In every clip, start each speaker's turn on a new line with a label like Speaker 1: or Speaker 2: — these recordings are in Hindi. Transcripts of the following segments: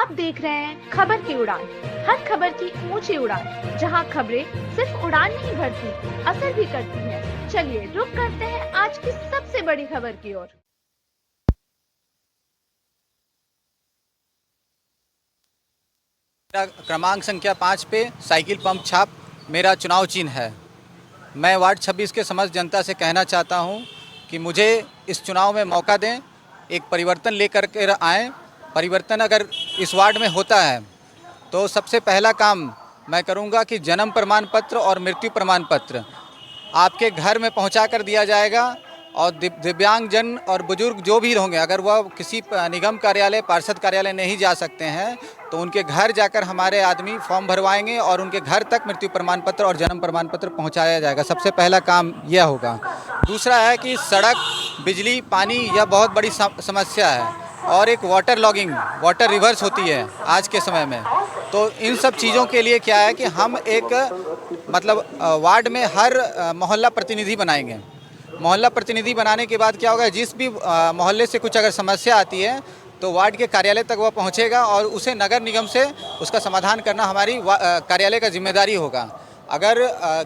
Speaker 1: आप देख रहे हैं खबर की उड़ान, हर खबर की ऊंची उड़ान, जहां खबरें सिर्फ उड़ान नहीं भरती, असर भी करती हैं। चलिए रुक करते हैं आज की सबसे बड़ी खबर की ओर।
Speaker 2: मेरा क्रमांक संख्या 5 पे साइकिल पंप छाप मेरा चुनाव चिन्ह है। मैं वार्ड 26 के समस्त जनता से कहना चाहता हूं कि मुझे इस चुनाव में मौका दें, एक परिवर्तन लेकर के आएँ। परिवर्तन अगर इस वार्ड में होता है तो सबसे पहला काम मैं करूंगा कि जन्म प्रमाण पत्र और मृत्यु प्रमाण पत्र आपके घर में पहुंचा कर दिया जाएगा। और दिव्यांगजन और बुजुर्ग जो भी होंगे, अगर वह किसी निगम कार्यालय, पार्षद कार्यालय नहीं जा सकते हैं तो उनके घर जाकर हमारे आदमी फॉर्म भरवाएंगे और उनके घर तक मृत्यु प्रमाण पत्र और जन्म प्रमाण पत्र पहुंचाया जाएगा। सबसे पहला काम यह होगा। दूसरा है कि सड़क, बिजली, पानी यह बहुत बड़ी समस्या है और एक वाटर लॉगिंग, वाटर रिवर्स होती है आज के समय में। तो इन सब चीज़ों के लिए क्या है कि हम एक वार्ड में हर मोहल्ला प्रतिनिधि बनाएंगे। मोहल्ला प्रतिनिधि बनाने के बाद क्या होगा, जिस भी मोहल्ले से कुछ अगर समस्या आती है तो वार्ड के कार्यालय तक वह पहुंचेगा और उसे नगर निगम से उसका समाधान करना हमारी कार्यालय का जिम्मेदारी होगा। अगर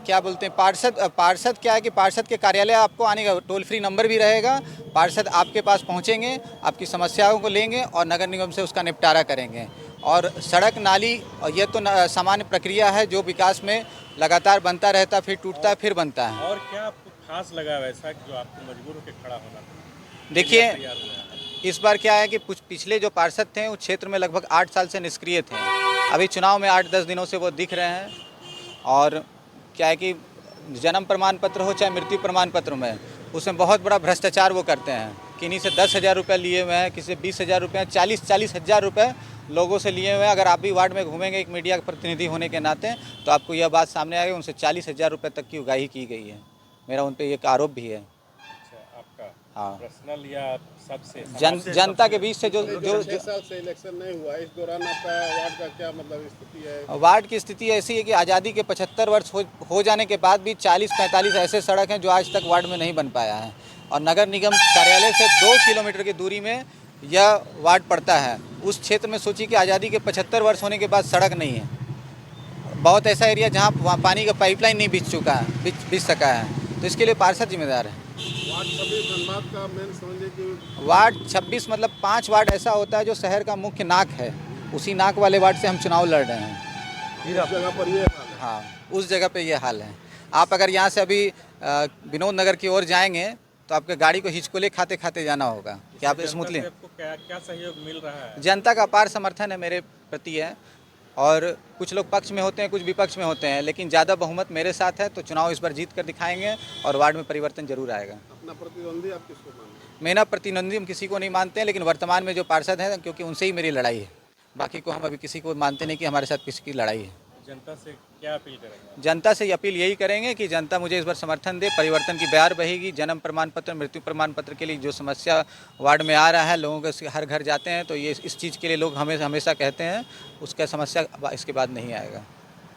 Speaker 2: क्या बोलते हैं, पार्षद क्या है कि पार्षद के कार्यालय आपको आने का टोल फ्री नंबर भी रहेगा। पार्षद आपके पास पहुंचेंगे, आपकी समस्याओं को लेंगे और नगर निगम से उसका निपटारा करेंगे। और सड़क, नाली, ये तो सामान्य प्रक्रिया है जो विकास में लगातार बनता रहता, फिर टूटता है, फिर बनता है।
Speaker 3: और क्या आपको खास लगा वैसा जो आपको मजबूर होकर खड़ा होना था?
Speaker 2: देखिए, इस बार क्या है कि कुछ पिछले जो पार्षद थे उस क्षेत्र में लगभग 8 साल से निष्क्रिय थे। अभी चुनाव में 8-10 दिनों से वो दिख रहे हैं। और क्या है कि जन्म प्रमाण पत्र हो चाहे मृत्यु प्रमाण पत्र में, उसमें बहुत बड़ा भ्रष्टाचार वो करते हैं। किन्हीं से 10,000 रुपये लिए हुए हैं, किसी से 20,000 रुपये, 40 हज़ार रुपये लोगों से लिए हुए हैं। अगर आप भी वार्ड में घूमेंगे एक मीडिया प्रतिनिधि होने के नाते तो आपको यह बात सामने आएगी, उनसे 40,000 रुपये तक की उगाही की गई है। मेरा उन पर एक आरोप भी है।
Speaker 3: अच्छा, आपका
Speaker 2: हाँ,
Speaker 3: पर्सनल या सबसे
Speaker 2: जनता के बीच से जो
Speaker 4: साल से इलेक्शन नहीं हुआ, इस दौरान आपका वार्ड का क्या स्थिति है?
Speaker 2: वार्ड की स्थिति ऐसी है कि आज़ादी के 75 वर्ष हो जाने के बाद भी 40-45 ऐसे सड़क हैं जो आज तक वार्ड में नहीं बन पाया है। और नगर निगम कार्यालय से 2 किलोमीटर की दूरी में यह वार्ड पड़ता है। उस क्षेत्र में सोचिए कि आज़ादी के 75 वर्ष होने के बाद सड़क नहीं है। बहुत ऐसा एरिया जहाँ वहाँ पानी का पाइपलाइन नहीं बिछ सका है। तो इसके लिए पार्षद जिम्मेदार है।
Speaker 4: वार्ड 26 धनबाद का मेन समझिए कि
Speaker 2: वार्ड 26 मतलब 5 वार्ड ऐसा होता है जो शहर का मुख्य नाक है। उसी नाक वाले वार्ड से हम चुनाव लड़ रहे हैं।
Speaker 4: उस जगह पर ये हाल है।
Speaker 2: हाँ, उस जगह पे ये हाल है। आप अगर यहाँ से अभी विनोद नगर की ओर जाएंगे तो आपके गाड़ी को हिचकोले खाते खाते जाना होगा कि आप स्मूथली।
Speaker 3: आपको क्या सहयोग मिल रहा है?
Speaker 2: जनता का अपार समर्थन है मेरे प्रति है। और कुछ लोग पक्ष में होते हैं, कुछ विपक्ष में होते हैं, लेकिन ज़्यादा बहुमत मेरे साथ है। तो चुनाव इस बार जीत कर दिखाएंगे और वार्ड में परिवर्तन जरूर आएगा।
Speaker 4: अपना प्रतिद्वंदी आप किसको मानते हैं?
Speaker 2: मेरा प्रतिद्वंदी हम किसी को नहीं मानते हैं, लेकिन वर्तमान में जो पार्षद हैं क्योंकि उनसे ही मेरी लड़ाई है। बाकी को हम अभी किसी को मानते नहीं कि हमारे साथ किसी की लड़ाई है।
Speaker 3: जनता से क्या अपील करेंगे?
Speaker 2: जनता से अपील यही करेंगे कि जनता मुझे इस बार समर्थन दे, परिवर्तन की बयार बहेगी। जन्म प्रमाण पत्र, मृत्यु प्रमाण पत्र के लिए जो समस्या वार्ड में आ रहा है, लोगों के हर घर जाते हैं तो ये इस चीज़ के लिए लोग हमेशा कहते हैं, उसका समस्या इसके बाद नहीं आएगा।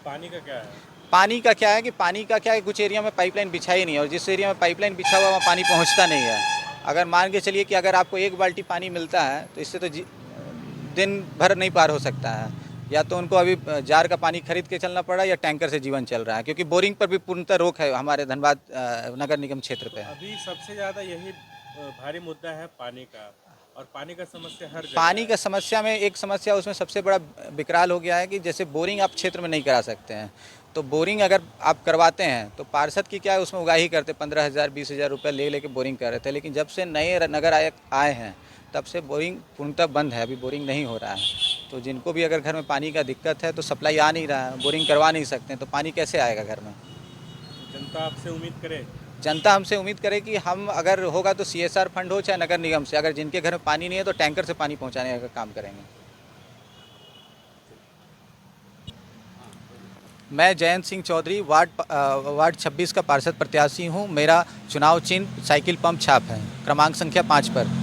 Speaker 3: पानी का क्या है?
Speaker 2: पानी का क्या है, कुछ एरिया में पाइपलाइन बिछाई नहीं है और जिस एरिया में पाइपलाइन बिछा हुआ वहाँ पानी पहुँचता नहीं है। अगर मान के चलिए कि अगर आपको 1 बाल्टी पानी मिलता है तो इससे तो दिन भर नहीं पार हो सकता है। या तो उनको अभी जार का पानी खरीद के चलना पड़ा या टैंकर से जीवन चल रहा है, क्योंकि बोरिंग पर भी पूर्णतः रोक है हमारे धनबाद नगर निगम क्षेत्र पे।
Speaker 3: अभी सबसे ज़्यादा यही भारी मुद्दा है पानी का, और पानी का समस्या हर जगह
Speaker 2: पानी
Speaker 3: है।
Speaker 2: का समस्या में एक समस्या उसमें सबसे बड़ा विकराल हो गया है कि जैसे बोरिंग आप क्षेत्र में नहीं करा सकते हैं। तो बोरिंग अगर आप करवाते हैं तो पार्षद की क्या है, उसमें उगाही करते 15,000 20,000 रुपये लेके बोरिंग कर रहे थे। लेकिन जब से नए नगर आए हैं तब से बोरिंग पूर्णतः बंद है, अभी बोरिंग नहीं हो रहा है। तो जिनको भी अगर घर में पानी का दिक्कत है तो सप्लाई आ नहीं रहा है, बोरिंग करवा नहीं सकते हैं, तो पानी कैसे आएगा घर में?
Speaker 3: जनता आपसे उम्मीद करे?
Speaker 2: जनता हमसे उम्मीद करे कि हम अगर होगा तो CSR फंड हो चाहे नगर निगम से, अगर जिनके घर में पानी नहीं है तो टैंकर से पानी पहुंचाने का काम करेंगे। मैं जयंत सिंह चौधरी वार्ड 26 का पार्षद प्रत्याशी हूं। मेरा चुनाव चिन्ह साइकिल पंप छाप है, क्रमांक संख्या 5 पर।